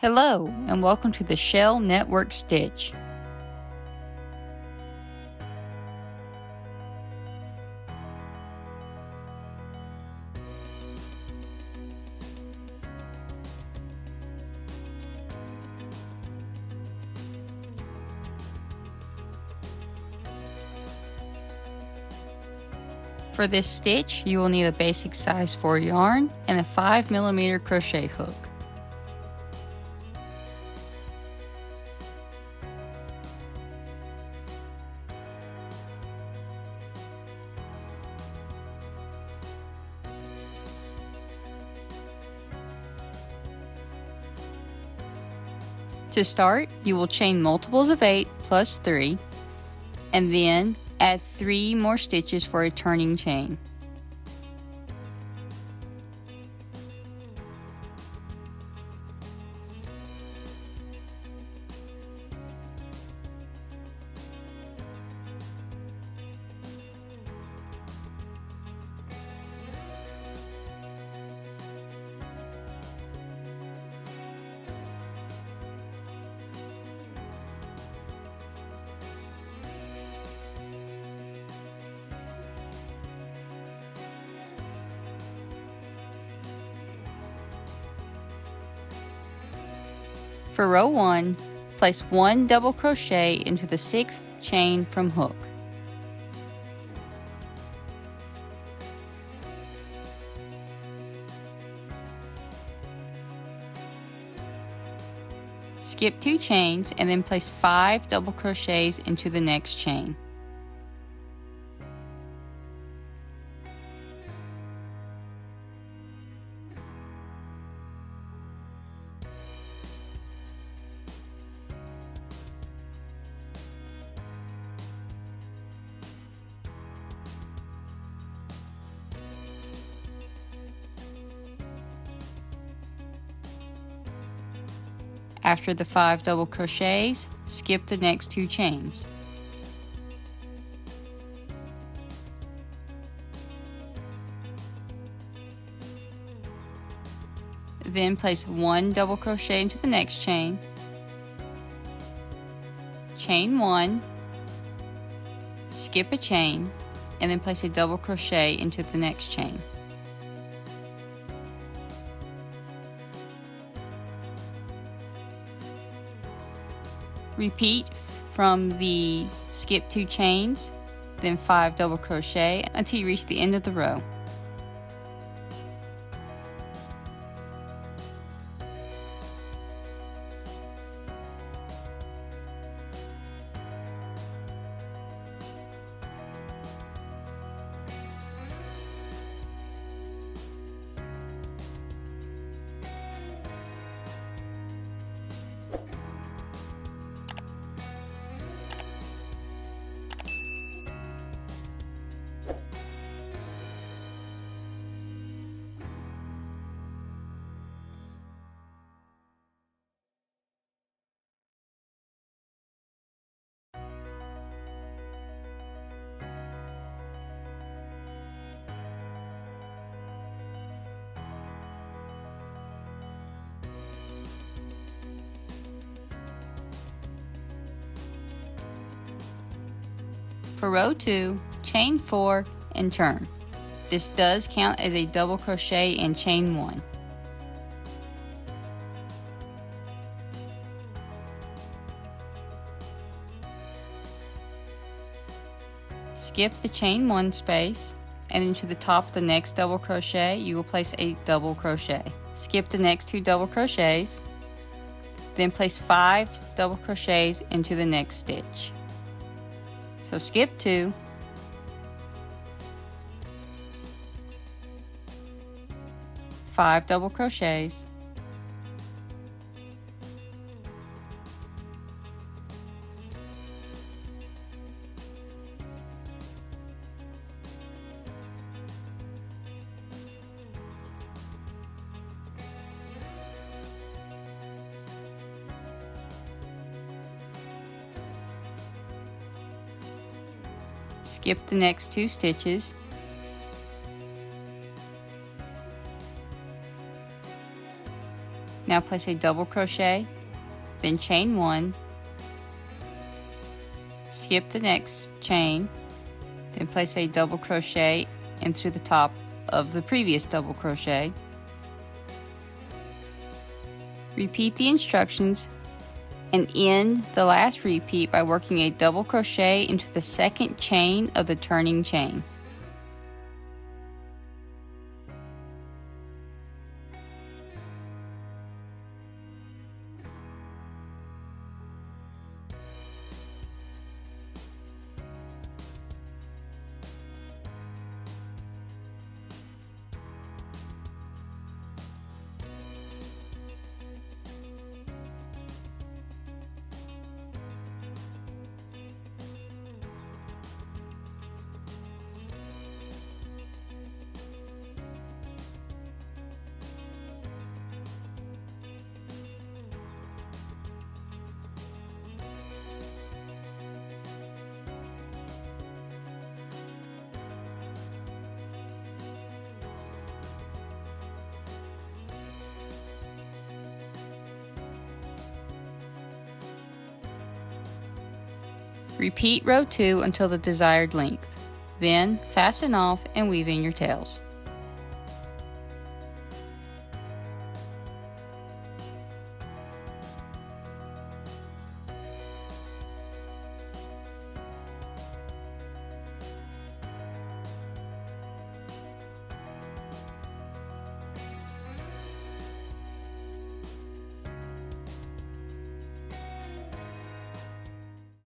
Hello, and welcome to the Shell Network Stitch. For this stitch, you will need a basic size 4 yarn and a 5mm crochet hook. To start, you will chain multiples of 8 plus 3, and then add 3 more stitches for a turning chain. For row 1, place 1 double crochet into the 6th chain from hook. Skip 2 chains and then place 5 double crochets into the next chain. After the 5 double crochets, skip the next 2 chains. Then place 1 double crochet into the next chain, chain 1, skip a chain, and then place a double crochet into the next chain. Repeat from the skip 2 chains, then 5 double crochet until you reach the end of the row. For row 2, chain 4 and turn. This does count as a double crochet in chain 1. Skip the chain 1 space, and into the top of the next double crochet you will place a double crochet. Skip the next 2 double crochets, then place 5 double crochets into the next stitch. So skip 2, five double crochets, skip the next 2 stitches, Now place a double crochet, then chain 1, skip the next chain, then place a double crochet into the top of the previous double crochet. Repeat the instructions and end the last repeat by working a double crochet into the second chain of the turning chain. Repeat row 2 until the desired length. Then fasten off and weave in your tails.